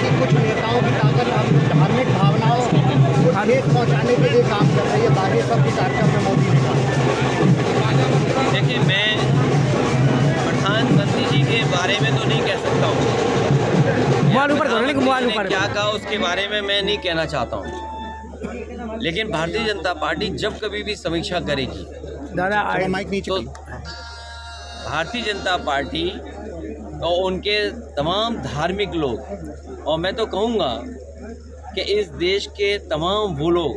कि कुछ नेताओं की ताकत हम धार्मिक भावनाओं को ठेस पहुंचाने के लिए काम कर रही है। बाकी सब कार्यक्रम में मोदी ने कहा। देखिए, मैं प्रधानमंत्री जी के बारे में तो नहीं कह सकता हूँ। प्रधानमंत्री ने क्या कहा उसके बारे में मैं नहीं कहना चाहता हूँ, लेकिन भारतीय जनता पार्टी जब कभी भी समीक्षा करेगी तो भारतीय जनता पार्टी और उनके तमाम धार्मिक लोग, और मैं तो कहूँगा कि इस देश के तमाम वो लोग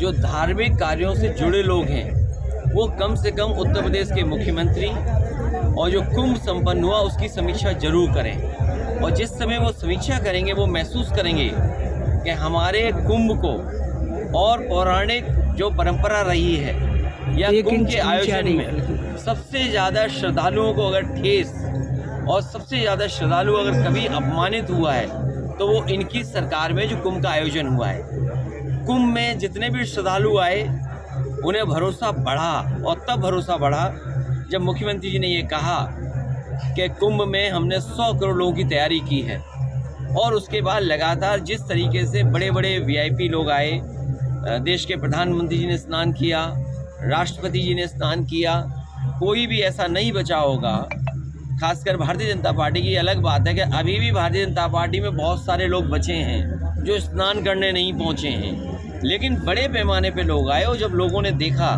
जो धार्मिक कार्यों से जुड़े लोग हैं, वो कम से कम उत्तर प्रदेश के मुख्यमंत्री और जो कुंभ संपन्न हुआ उसकी समीक्षा जरूर करें। और जिस समय वो समीक्षा करेंगे वो महसूस करेंगे कि हमारे कुंभ को और पौराणिक जो परंपरा रही है या कुंभ के आयोजन में सबसे ज़्यादा श्रद्धालुओं को अगर ठेस और सबसे ज़्यादा श्रद्धालु अगर कभी अपमानित हुआ है तो वो इनकी सरकार में जो कुंभ का आयोजन हुआ है। कुंभ में जितने भी श्रद्धालु आए उन्हें भरोसा बढ़ा, और तब भरोसा बढ़ा जब मुख्यमंत्री जी ने ये कहा कि कुंभ में हमने 100 करोड़ लोगों की तैयारी की है। और उसके बाद लगातार जिस तरीके से बड़े बड़े वीआईपी लोग आए, देश के प्रधानमंत्री जी ने स्नान किया, राष्ट्रपति जी ने स्नान किया, कोई भी ऐसा नहीं बचा होगा। खासकर भारतीय जनता पार्टी की अलग बात है कि अभी भी भारतीय जनता पार्टी में बहुत सारे लोग बचे हैं जो स्नान करने नहीं पहुंचे हैं, लेकिन बड़े पैमाने पे लोग आए। और जब लोगों ने देखा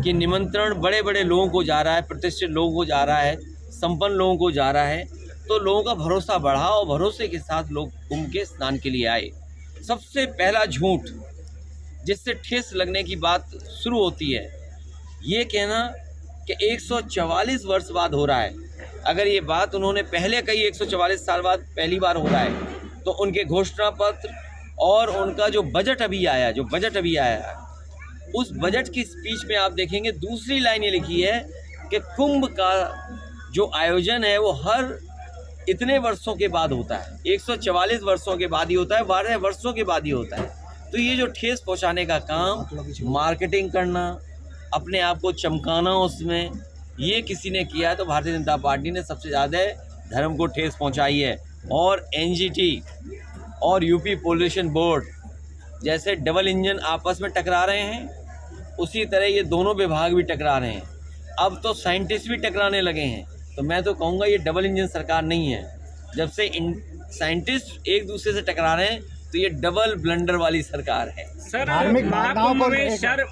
कि निमंत्रण बड़े बड़े लोगों को जा रहा है, प्रतिष्ठित लोगों को जा रहा है, संपन्न लोगों को जा रहा है, तो लोगों का भरोसा बढ़ा और भरोसे के साथ लोग कुंभ के स्नान के लिए आए। सबसे पहला झूठ जिससे ठेस लगने की बात शुरू होती है, ये कहना कि 144 वर्ष बाद हो रहा है। अगर ये बात उन्होंने पहले कही 144 साल बाद पहली बार हो रहा है, तो उनके घोषणा पत्र और उनका जो बजट अभी आया है, उस बजट की स्पीच में आप देखेंगे दूसरी लाइन ये लिखी है कि कुंभ का जो आयोजन है वो हर इतने वर्षों के बाद होता है, 144 वर्षों के बाद ही होता है, 12 वर्षों के बाद ही होता है। तो ये जो ठेस पहुंचाने का काम, मार्केटिंग करना, अपने आप को चमकाना उसमें, ये किसी ने किया है तो भारतीय जनता पार्टी ने सबसे ज़्यादा धर्म को ठेस पहुंचाई है। और एनजीटी और यूपी पोल्यूशन बोर्ड जैसे डबल इंजन आपस में टकरा रहे हैं, उसी तरह ये दोनों विभाग भी टकरा रहे हैं। अब तो साइंटिस्ट भी टकराने लगे हैं। तो मैं तो कहूँगा ये डबल इंजन सरकार नहीं है। जब से साइंटिस्ट एक दूसरे से टकरा रहे हैं तो ये डबल ब्लंडर वाली सरकार है। सर,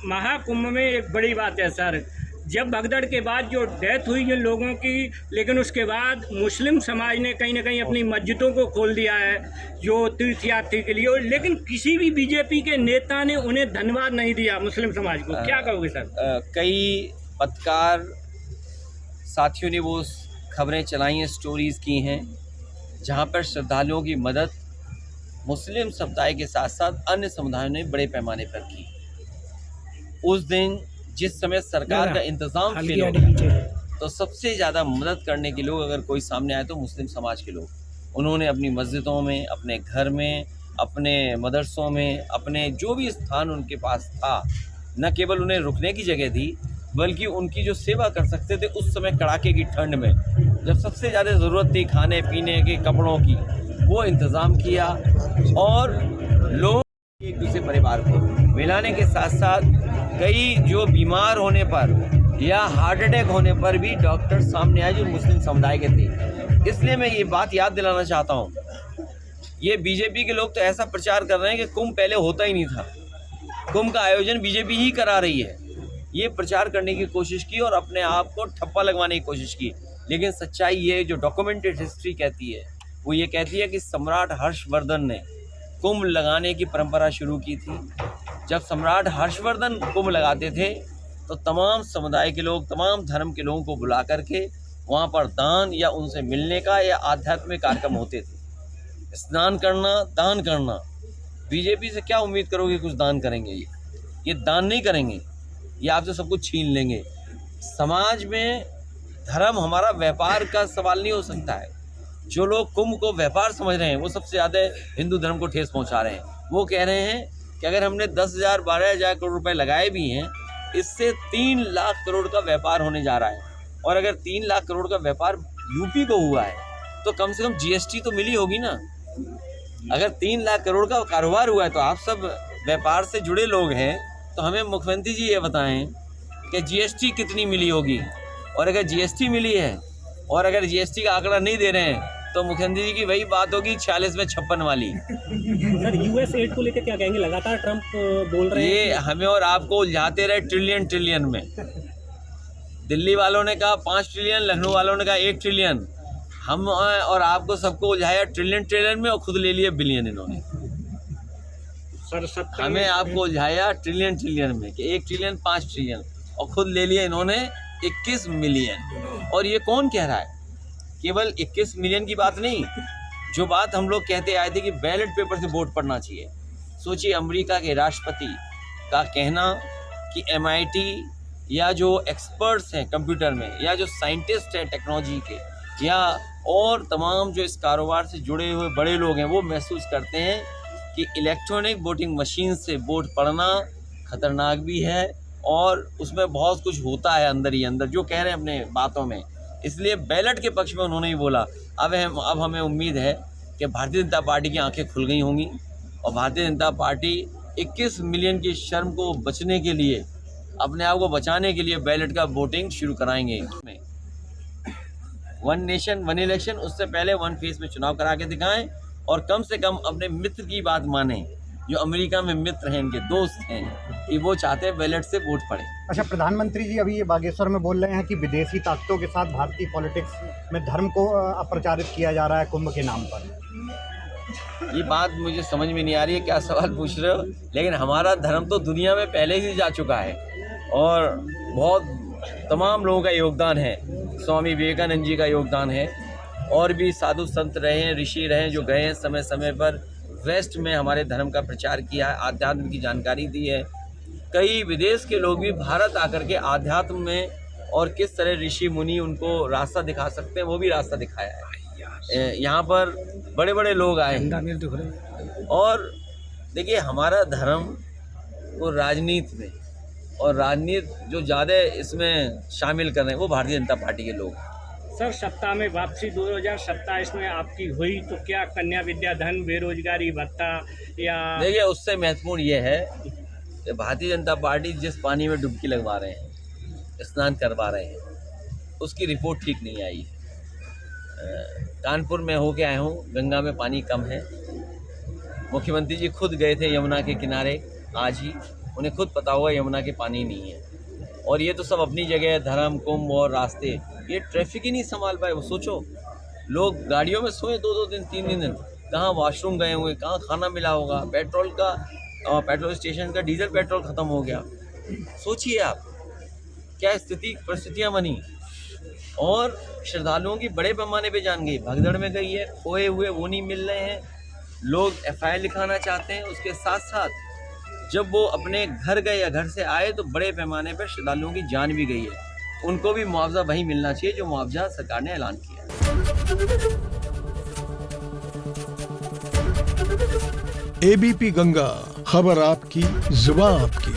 महाकुंभ में एक बड़ी बात है सर, जब भगदड़ के बाद जो डेथ हुई है लोगों की, लेकिन उसके बाद मुस्लिम समाज ने कहीं ना कहीं अपनी मस्जिदों को खोल दिया है जो तीर्थयात्री के लिए, लेकिन किसी भी बीजेपी के नेता ने उन्हें धन्यवाद नहीं दिया मुस्लिम समाज को। क्या कहोगे सर? कई पत्रकार साथियों ने वो खबरें चलाई हैं, स्टोरीज़ की हैं, जहाँ पर श्रद्धालुओं की मदद मुस्लिम समुदाय के साथ साथ अन्य समुदायों ने बड़े पैमाने पर की। उस दिन जिस समय सरकार का इंतज़ाम फेल हो गया, तो सबसे ज़्यादा मदद करने के लोग अगर कोई सामने आए तो मुस्लिम समाज के लोग। उन्होंने अपनी मस्जिदों में, अपने घर में, अपने मदरसों में, अपने जो भी स्थान उनके पास था, न केवल उन्हें रुकने की जगह दी बल्कि उनकी जो सेवा कर सकते थे उस समय कड़ाके की ठंड में, जब सबसे ज़्यादा ज़रूरत थी खाने पीने के, कपड़ों की, वो इंतज़ाम किया। और लोग एक दूसरे परिवार को मिलाने के साथ साथ कई जो बीमार होने पर या हार्ट अटैक होने पर भी डॉक्टर सामने आए जो मुस्लिम समुदाय के थे। इसलिए मैं ये बात याद दिलाना चाहता हूँ, ये बीजेपी के लोग तो ऐसा प्रचार कर रहे हैं कि कुंभ पहले होता ही नहीं था, कुंभ का आयोजन बीजेपी ही करा रही है, ये प्रचार करने की कोशिश की और अपने आप को ठप्पा लगवाने की कोशिश की। लेकिन सच्चाई ये जो डॉक्यूमेंटेड हिस्ट्री कहती है वो ये कहती है कि सम्राट हर्षवर्धन ने कुंभ लगाने की परंपरा शुरू की थी। जब सम्राट हर्षवर्धन कुंभ लगाते थे तो तमाम समुदाय के लोग, तमाम धर्म के लोगों को बुला करके वहाँ पर दान या उनसे मिलने का या आध्यात्मिक कार्यक्रम होते थे। स्नान करना, दान करना, बीजेपी से क्या उम्मीद करोगे कुछ दान करेंगे? ये दान नहीं करेंगे, ये आपसे सब कुछ छीन लेंगे। समाज में धर्म हमारा व्यापार का सवाल नहीं हो सकता है। जो लोग कुंभ को व्यापार समझ रहे हैं वो सबसे ज़्यादा हिंदू धर्म को ठेस पहुंचा रहे हैं। वो कह रहे हैं कि अगर हमने 10,000 12,000 करोड़ रुपए लगाए भी हैं, इससे 3 लाख करोड़ का व्यापार होने जा रहा है। और अगर 3 लाख करोड़ का व्यापार यूपी को हुआ है तो कम से कम जीएसटी तो मिली होगी ना। अगर 3 लाख करोड़ का कारोबार हुआ है तो आप सब व्यापार से जुड़े लोग हैं, तो हमें मुख्यमंत्री जी ये बताएं कि जीएसटी कितनी मिली होगी, और अगर जीएसटी मिली है और अगर जीएसटी का आंकड़ा नहीं दे रहे हैं तो मुख्यमंत्री जी की वही बात होगी 46 में 56 वाली। सर यूएस एड को लेकर क्या कहेंगे? लगातार ट्रंप बोल रहे हैं ये हमें और आपको उलझाते रहे ट्रिलियन में। दिल्ली वालों ने कहा 5 ट्रिलियन, लखनऊ वालों ने कहा 1 ट्रिलियन, हम और आपको सबको उलझाया ट्रिलियन में और खुद ले लिए बिलियन इन्होंने। सर सत्ता हमें आपको उलझाया ट्रिलियन में कि 1 ट्रिलियन 5 ट्रिलियन और खुद ले लिए इन्होंने 21 मिलियन। और ये कौन कह रहा है? केवल 21 मिलियन की बात नहीं, जो बात हम लोग कहते आए थे कि बैलेट पेपर से वोट पड़ना चाहिए। सोचिए, अमेरिका के राष्ट्रपति का कहना कि MIT या जो एक्सपर्ट्स हैं कंप्यूटर में, या जो साइंटिस्ट हैं टेक्नोलॉजी के, या और तमाम जो इस कारोबार से जुड़े हुए बड़े लोग हैं, वो महसूस करते हैं कि इलेक्ट्रॉनिक वोटिंग मशीन से वोट पड़ना खतरनाक भी है और उसमें बहुत कुछ होता है अंदर ही अंदर, जो कह रहे हैं अपने बातों में। इसलिए बैलेट के पक्ष में उन्होंने ही बोला। अब हमें उम्मीद है कि भारतीय जनता पार्टी की आंखें खुल गई होंगी और भारतीय जनता पार्टी 21 मिलियन की शर्म को बचने के लिए, अपने आप को बचाने के लिए बैलेट का वोटिंग शुरू कराएंगे। 1 नेशन 1 इलेक्शन, उससे पहले 1 फेज में चुनाव करा के दिखाएं और कम से कम अपने मित्र की बात मानें, जो अमेरिका में मित्र हैं, इनके दोस्त हैं, कि वो चाहते हैं बैलेट से वोट पड़े। अच्छा, प्रधानमंत्री जी अभी ये बागेश्वर में बोल रहे हैं कि विदेशी ताकतों के साथ भारतीय पॉलिटिक्स में धर्म को अप्रचारित किया जा रहा है कुंभ के नाम पर। ये बात मुझे समझ में नहीं आ रही है, क्या सवाल पूछ रहे हो। लेकिन हमारा धर्म तो दुनिया में पहले ही जा चुका है और बहुत तमाम लोगों का योगदान है। स्वामी विवेकानंद जी का योगदान है, और भी साधु संत रहे हैं, ऋषि रहे हैं, जो गए हैं समय समय पर वेस्ट में हमारे धर्म का प्रचार किया है, आध्यात्म की जानकारी दी है। कई विदेश के लोग भी भारत आकर के आध्यात्म में और किस तरह ऋषि मुनि उनको रास्ता दिखा सकते हैं, वो भी रास्ता दिखाया है। यहाँ पर बड़े बड़े लोग आए हैं। और देखिए, हमारा धर्म को राजनीति में, और राजनीति जो ज़्यादा इसमें शामिल कर रहे हैं वो भारतीय जनता पार्टी के लोग। सर सत्ता में वापसी 2027 में आपकी हुई तो क्या कन्या विद्याधन, बेरोजगारी भत्ता या? देखिए, उससे महत्वपूर्ण ये है कि भारतीय जनता पार्टी जिस पानी में डुबकी लगवा रहे हैं, स्नान करवा रहे हैं, उसकी रिपोर्ट ठीक नहीं आई। कानपुर में होके आया हूँ, गंगा में पानी कम है। मुख्यमंत्री जी खुद गए थे यमुना के किनारे आज ही, उन्हें खुद पता होगा यमुना के पानी नहीं है। और ये तो सब अपनी जगह, धर्म, कुंभ और रास्ते, ये ट्रैफिक ही नहीं संभाल पाए। वो सोचो, लोग गाड़ियों में सोए 2-2 दिन 3 दिन, कहाँ वॉशरूम गए होंगे, कहाँ खाना मिला होगा, पेट्रोल स्टेशन का डीजल पेट्रोल ख़त्म हो गया। सोचिए आप क्या परिस्थितियाँ बनी। और श्रद्धालुओं की बड़े पैमाने पे जान गई, भगदड़ में गई है, खोए हुए वो नहीं मिल रहे हैं, लोग FIR लिखाना चाहते हैं। उसके साथ साथ जब वो अपने घर गए या घर से आए तो बड़े पैमाने पर श्रद्धालुओं की जान भी गई है। उनको भी मुआवजा वही मिलना चाहिए जो मुआवजा सरकार ने ऐलान किया। ABP गंगा, खबर आपकी, जुबान आपकी।